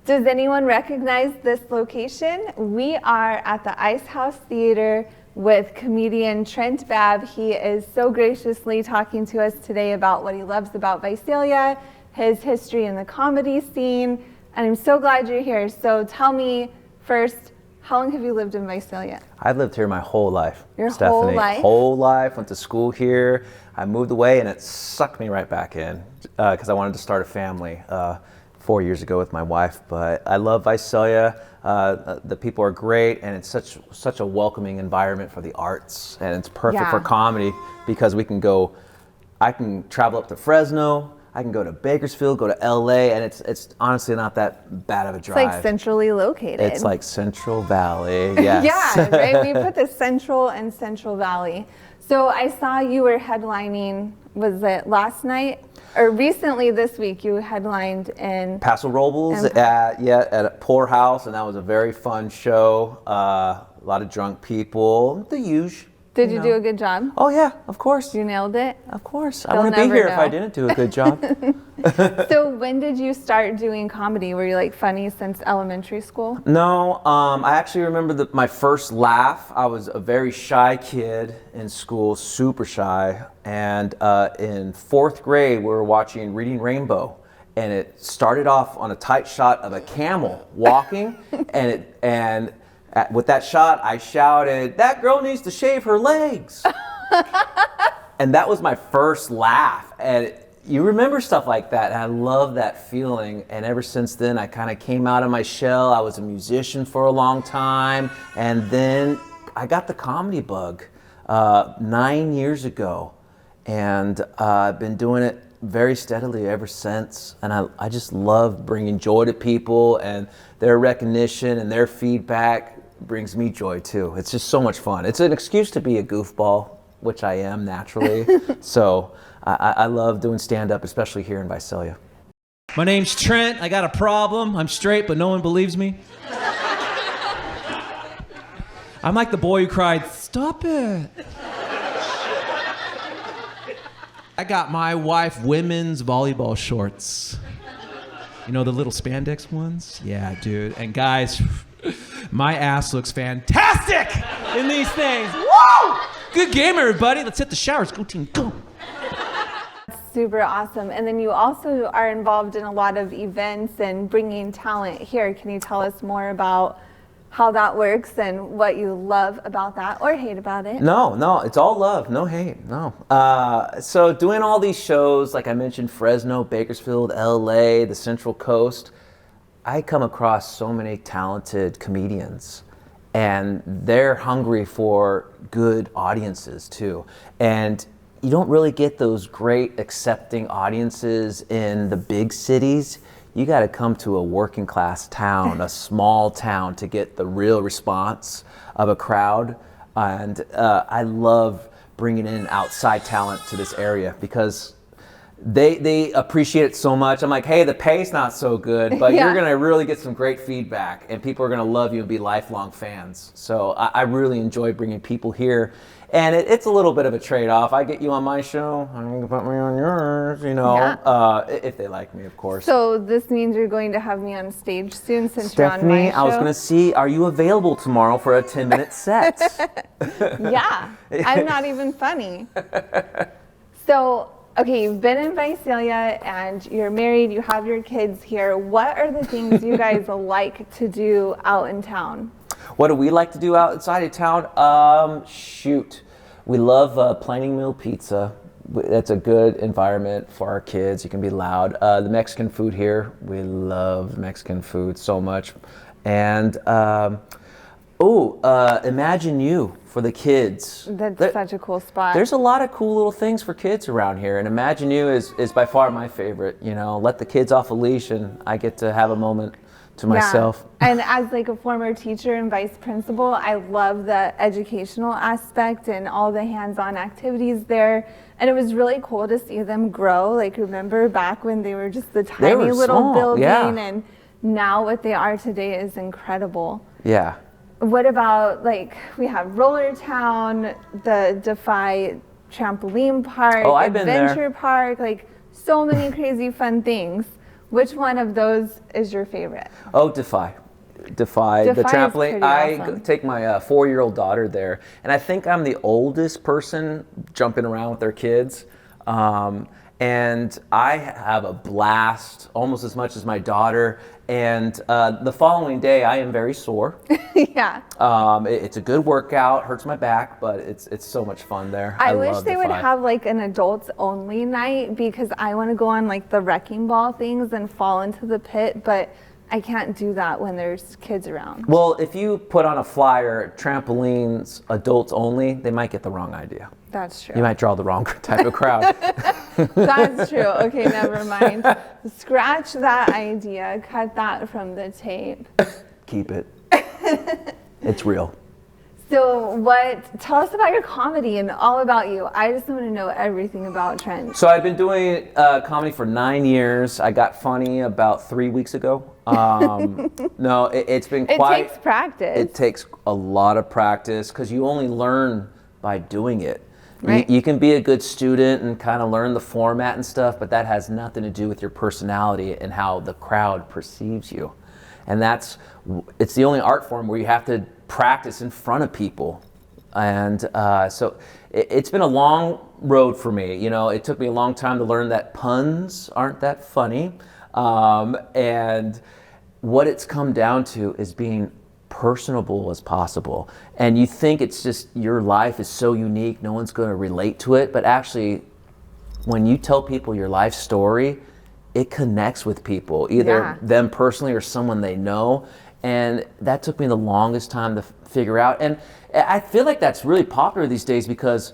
Does anyone recognize this location? We are at the Ice House Theater with comedian Trent Babb. He is so graciously talking to us today about what he loves about Visalia, his history in the comedy scene, and I'm so glad you're here. So tell me first, how long have you lived in Visalia? I've lived here my whole life. Your Stephanie. whole life? Whole life, went to school here. I moved away and it sucked me right back in because I wanted to start a family 4 years ago with my wife. But I love Visalia. The people are great, and it's such a welcoming environment for the arts, and it's perfect for comedy because I can travel up to Fresno, I can go to Bakersfield, go to LA, and it's honestly not that bad of a drive. It's like centrally located. It's like Central Valley, yes. Yeah, right? We put the Central and Central Valley. So I saw you were headlining, was it last night? Or recently this week you headlined in Paso Robles at a poorhouse, and that was a very fun show. A lot of drunk people, the usual. Did you do a good job? Oh yeah, of course. You nailed it? Of course. I wouldn't be here if I didn't do a good job. So when did you start doing comedy? Were you like funny since elementary school? No, I actually remember my first laugh. I was a very shy kid in school, super shy. And in 4th grade, we were watching Reading Rainbow. And it started off on a tight shot of a camel walking. and with that shot, I shouted, "That girl needs to shave her legs." And that was my first laugh. And you remember stuff like that, and I love that feeling. And ever since then, I kind of came out of my shell. I was a musician for a long time, and then I got the comedy bug 9 years ago, and I've been doing it very steadily ever since. And I just love bringing joy to people, and their recognition and their feedback brings me joy too. It's just so much fun. It's an excuse to be a goofball, which I am naturally. So I love doing stand-up, especially here in Visalia. My name's Trent. I got a problem. I'm straight, but no one believes me. I'm like the boy who cried, "Stop it." I got my wife women's volleyball shorts. You know, the little spandex ones? Yeah, dude. And guys, my ass looks fantastic in these things. Woo! Good game, everybody. Let's hit the showers. Go team, go. Super awesome. And then you also are involved in a lot of events and bringing talent here. Can you tell us more about how that works and what you love about that or hate about it? No, it's all love, no hate, no. So doing all these shows, like I mentioned, Fresno, Bakersfield, LA, the Central Coast, I come across so many talented comedians, and they're hungry for good audiences too. And you don't really get those great accepting audiences in the big cities. You got to come to a working class town, a small town, to get the real response of a crowd. And I love bringing in outside talent to this area because they appreciate it so much. I'm like, hey, the pay's not so good, but you're going to really get some great feedback, and people are going to love you and be lifelong fans. So I really enjoy bringing people here. And it's a little bit of a trade-off. I get you on my show, I can put me on yours, you know, if they like me, of course. So this means you're going to have me on stage soon since you're on my show? I was going to see, are you available tomorrow for a 10-minute set? Yeah, I'm not even funny. So, okay, you've been in Visalia and you're married, you have your kids here. What are the things you guys like to do out in town? What do we like to do outside of town? Shoot. We love Planing Mill Pizza. That's a good environment for our kids. You can be loud. The Mexican food here, we love Mexican food so much. And, Imagine You for the kids. That's such a cool spot. There's a lot of cool little things for kids around here, and Imagine You is by far my favorite. You know, let the kids off a leash and I get to have a moment to myself. And as like a former teacher and vice principal, I love the educational aspect and all the hands-on activities there. And it was really cool to see them grow. Like, remember back when they were just the tiny little small, building, and now what they are today is incredible. Yeah. What about, like, we have Roller Town, the Defy Trampoline Park, I've been there. Adventure Park, like so many crazy fun things. Which one of those is your favorite? Oh, Defy. Defy the Defy is trampoline. pretty I awesome. take my 4-year-old daughter there, and I think I'm the oldest person jumping around with their kids. And I have a blast, almost as much as my daughter. And the following day, I am very sore. Yeah. It's a good workout, hurts my back, but it's so much fun there. I wish love they would Defy. have like an adults only night, because I want to go on like the wrecking ball things and fall into the pit, but I can't do that when there's kids around. Well, if you put on a flyer, trampolines, adults only, they might get the wrong idea. That's true. You might draw the wrong type of crowd. That's true. Okay, never mind. Scratch that idea. Cut that from the tape. Keep it. It's real. So tell us about your comedy and all about you. I just want to know everything about Trent. So I've been doing comedy for 9 years. I got funny about 3 weeks ago. No, it's been quite. It takes practice. It takes a lot of practice, because you only learn by doing it. Right. You can be a good student and kind of learn the format and stuff, but that has nothing to do with your personality and how the crowd perceives you. And it's the only art form where you have to practice in front of people. And so it's been a long road for me. You know, it took me a long time to learn that puns aren't that funny. And what it's come down to is being personable as possible. And you think it's just your life is so unique, no one's going to relate to it. But actually, when you tell people your life story, it connects with people, either them personally or someone they know. And that took me the longest time to figure out. And I feel like that's really popular these days, because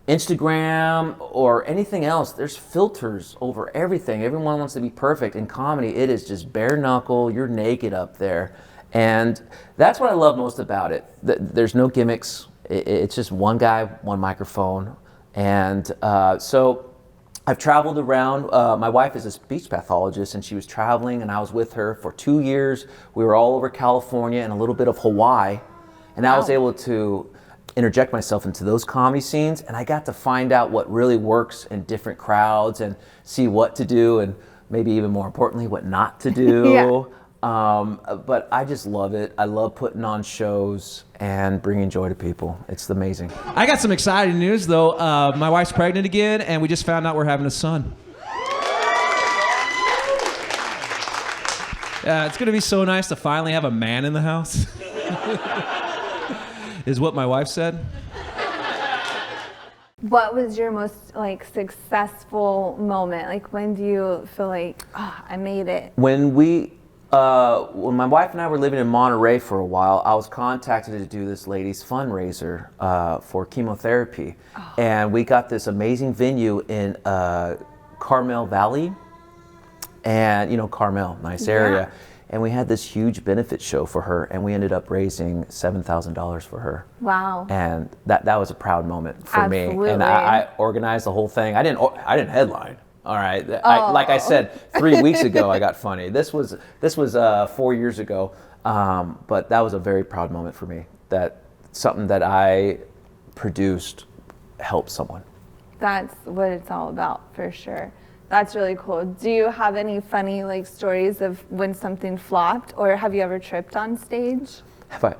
Instagram or anything else, there's filters over everything. Everyone wants to be perfect. In comedy, it is just bare knuckle, you're naked up there. And that's what I love most about it. There's no gimmicks. It's just one guy, one microphone. And so I've traveled around. My wife is a speech pathologist, and she was traveling, and I was with her for 2 years. We were all over California and a little bit of Hawaii. And I was able to interject myself into those comedy scenes, and I got to find out what really works in different crowds and see what to do, and maybe even more importantly, what not to do. Yeah. But I just love it. I love putting on shows and bringing joy to people. It's amazing. I got some exciting news, though. My wife's pregnant again, and we just found out we're having a son. Yeah, it's going to be so nice to finally have a man in the house, is what my wife said. What was your most like successful moment? Like, when do you feel like, oh, I made it? When my wife and I were living in Monterey for a while, I was contacted to do this ladies' fundraiser for chemotherapy. Oh. And we got this amazing venue in Carmel Valley. And, you know, Carmel, nice area. Yeah. And we had this huge benefit show for her, and we ended up raising $7,000 for her. Wow. And that was a proud moment for me. Absolutely. And I organized the whole thing. I didn't headline. All right. Like I said, 3 weeks ago, I got funny. This was 4 years ago. But that was a very proud moment for me, that something that I produced helped someone. That's what it's all about, for sure. That's really cool. Do you have any funny like stories of when something flopped, or have you ever tripped on stage? Have I?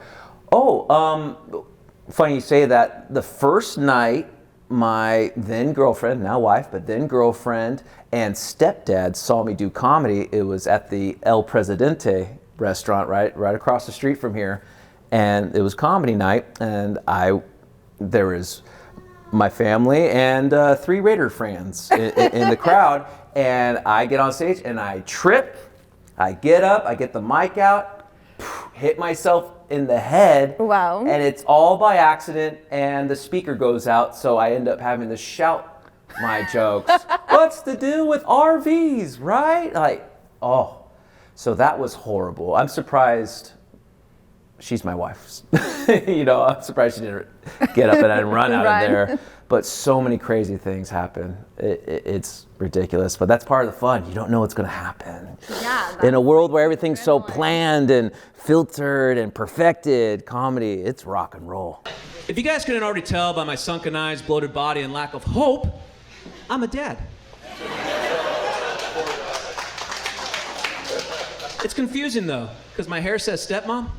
Funny you say that. The first night, my then girlfriend, now wife, but then girlfriend and stepdad saw me do comedy. It was at the El Presidente restaurant right across the street from here, and it was comedy night. And there was my family and 3 Raider fans in the crowd, and I get on stage and I trip. I get up, I get the mic out, hit myself in the head. Wow. And it's all by accident, and the speaker goes out, so I end up having to shout my jokes. What's the deal with RVs, right? Like, oh. So that was horrible. I'm surprised she's my wife. You know, I'm surprised she didn't get up and run out of there. But so many crazy things happen. It's ridiculous, but that's part of the fun. You don't know what's going to happen. Yeah. In a world where everything's so planned and filtered and perfected, comedy, it's rock and roll. If you guys couldn't already tell by my sunken eyes, bloated body, and lack of hope, I'm a dad. It's confusing though, because my hair says stepmom.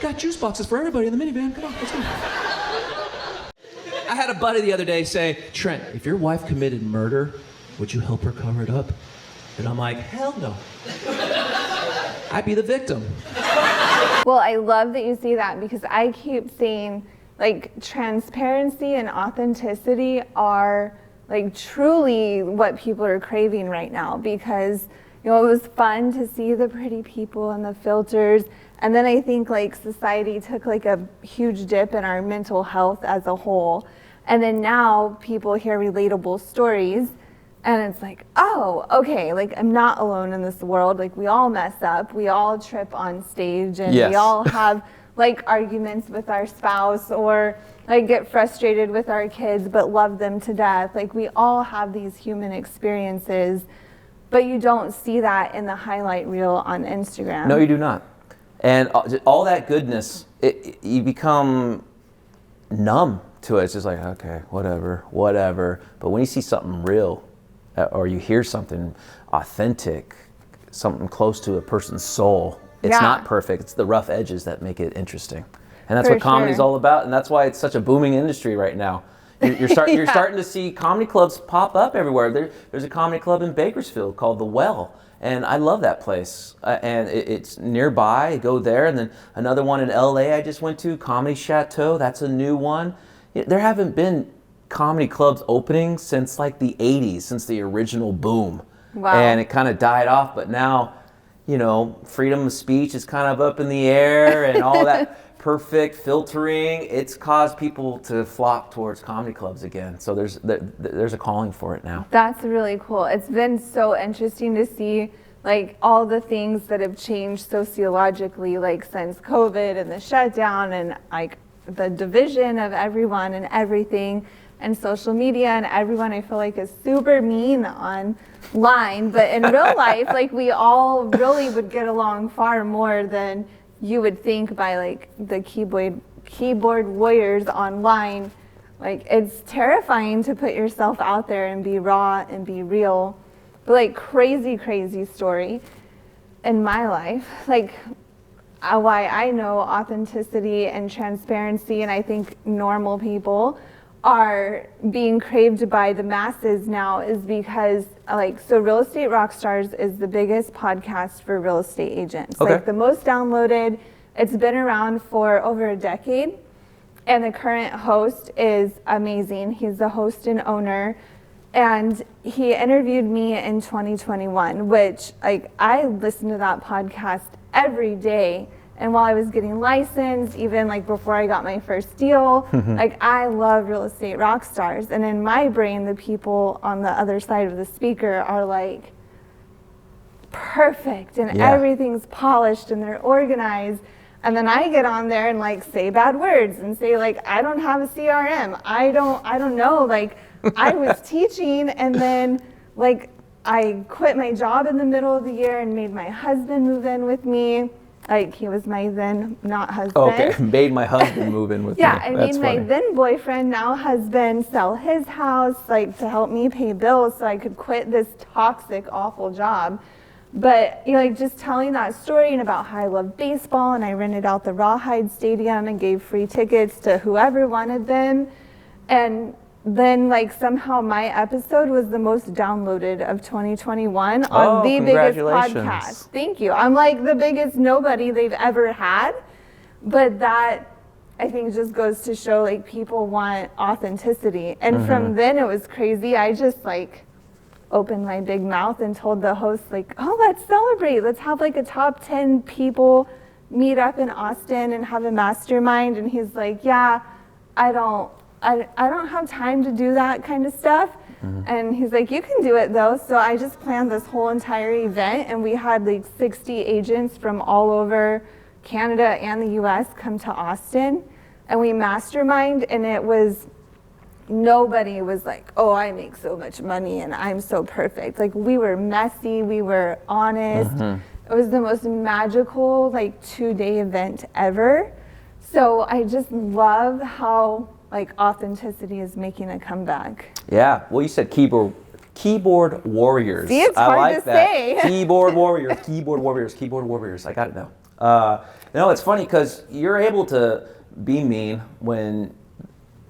Got juice boxes for everybody in the minivan. Come on, let's go. I had a buddy the other day say, Trent, if your wife committed murder, would you help her cover it up? And I'm like, hell no. I'd be the victim. Well, I love that you say that because I keep saying, like, transparency and authenticity are, like, truly what people are craving right now because, you know, it was fun to see the pretty people and the filters. And then I think, like, society took, like, a huge dip in our mental health as a whole. And then now people hear relatable stories. And it's like, oh, okay, like I'm not alone in this world. Like we all mess up, we all trip on stage, and Yes. we all have like arguments with our spouse or like get frustrated with our kids but love them to death. Like we all have these human experiences, but you don't see that in the highlight reel on Instagram. No, you do not. And all that goodness, you become numb to it. It's just like, okay, whatever. But when you see something real, or you hear something authentic, something close to a person's soul, it's not perfect. It's the rough edges that make it interesting. And that's what comedy's all about. And that's why it's such a booming industry right now. You're starting to see comedy clubs pop up everywhere. There's a comedy club in Bakersfield called The Well. And I love that place. And it's nearby. I go there. And then another one in LA I just went to, Comedy Chateau. That's a new one. There haven't been comedy clubs opening since like the 80s, since the original boom. Wow. And it kind of died off, but now, you know, freedom of speech is kind of up in the air and all that perfect filtering, it's caused people to flock towards comedy clubs again. So there's a calling for it now. That's really cool. It's been so interesting to see like all the things that have changed sociologically, like since COVID and the shutdown and like the division of everyone and everything. And social media and everyone I feel like is super mean online, but in real life, like we all really would get along far more than you would think by like the keyboard warriors online. Like it's terrifying to put yourself out there and be raw and be real. But like crazy story in my life, like why I know authenticity and transparency, and I think normal people are being craved by the masses now is because so Real Estate Rockstars is the biggest podcast for real estate agents. Okay. Like the most downloaded. It's been around for over a decade, and the current host is amazing. He's the host and owner, and he interviewed me in 2021, which like I listened to that podcast every day. And while I was getting licensed, even like before I got my first deal, like I love Real Estate Rockstars. And in my brain, the people on the other side of the speaker are like perfect and everything's polished and they're organized. And then I get on there and like say bad words and say like, I don't have a CRM. I don't know. Like I was teaching and then like I quit my job in the middle of the year and made my husband move in with me. Like he was my then not husband. Okay, made my husband move in with me. I made my then boyfriend, now husband, sell his house like to help me pay bills so I could quit this toxic, awful job. But you know, like just telling that story and about how I love baseball and I rented out the Rawhide Stadium and gave free tickets to whoever wanted them. And then like somehow my episode was the most downloaded of 2021 on the biggest podcast. Thank you. I'm like the biggest nobody they've ever had. But that I think just goes to show like people want authenticity. And from then it was crazy. I just like opened my big mouth and told the host like, oh, let's celebrate. Let's have like a top 10 people meet up in Austin and have a mastermind. And he's like, yeah, I don't have time to do that kind of stuff. And he's like, you can do it though. So I just planned this whole entire event and we had like 60 agents from all over Canada and the US come to Austin and we mastermind, and it was, nobody was like, oh, I make so much money and I'm so perfect. Like we were messy, we were honest. It was the most magical like 2-day event ever. So I just love how like authenticity is making a comeback. Yeah, well, you said Keyboard warriors. See, it's I hard like to that. say. Keyboard warriors, keyboard warriors, keyboard warriors. I got it now. It's funny because you're able to be mean when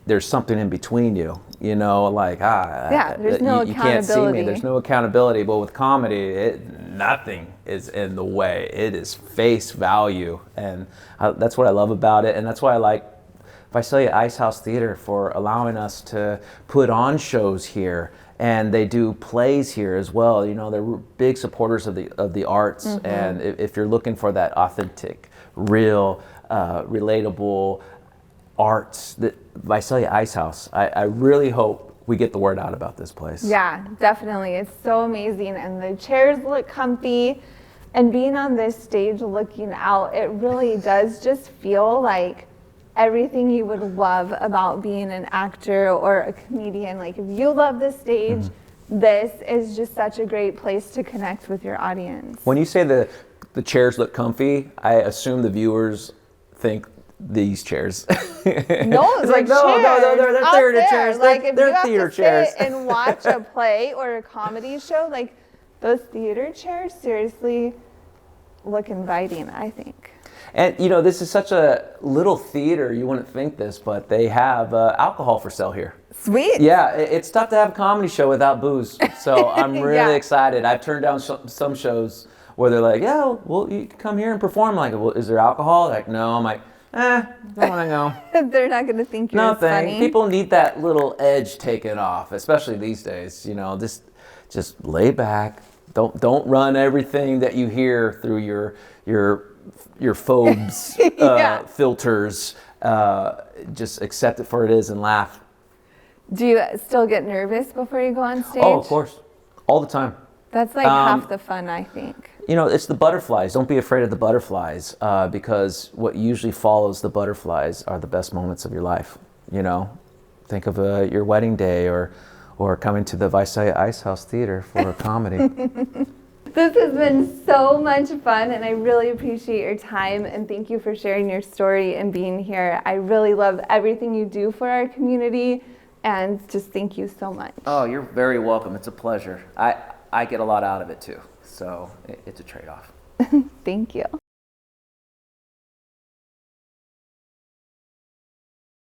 there's something in between you. You know, like there's no you can't see me. accountability. There's no accountability. But with comedy, nothing is in the way. It is face value, and that's what I love about it. And that's why I like Visalia Ice House Theater for allowing us to put on shows here. And they do plays here as well. You know, they're big supporters of the arts. And if you're looking for that authentic, real, relatable arts, the Visalia Ice House, I really hope we get the word out about this place. Yeah, definitely. It's so amazing. And the chairs look comfy. And being on this stage looking out, it really does just feel like everything you would love about being an actor or a comedian. Like if you love the stage, this is just such a great place to connect with your audience. When you say the chairs look comfy, I assume the viewers think these chairs. No, it's like, no, they're theater chairs. Like if they're you have theater to chairs. sit and watch a play or a comedy show, like those theater chairs seriously look inviting, I think. And you know, this is such a little theater, you wouldn't think this, but they have alcohol for sale here. Sweet. Yeah, it's tough to have a comedy show without booze. So I'm really Yeah. excited. I've turned down some shows where they're like, yeah, well, you can come here and perform. I'm like, well, is there alcohol? Like, no. I'm like, don't want to go. They're not going to think you're No as funny. thing. People need that little edge taken off, especially these days. You know, just lay back. Don't run everything that you hear through your phobes filters. Just accept it for it is and laugh. Do you still get nervous before you go on stage? Oh, of course, all the time. That's like half the fun, I think. You know, it's the butterflies. Don't be afraid of the butterflies, because what usually follows the butterflies are the best moments of your life. You know, think of your wedding day or coming to the Visalia Ice House Theater for a comedy. This has been so much fun, and I really appreciate your time, and thank you for sharing your story and being here. I really love everything you do for our community, and just thank you so much. Oh, you're very welcome. It's a pleasure. I get a lot out of it too, so it's a trade-off. Thank you.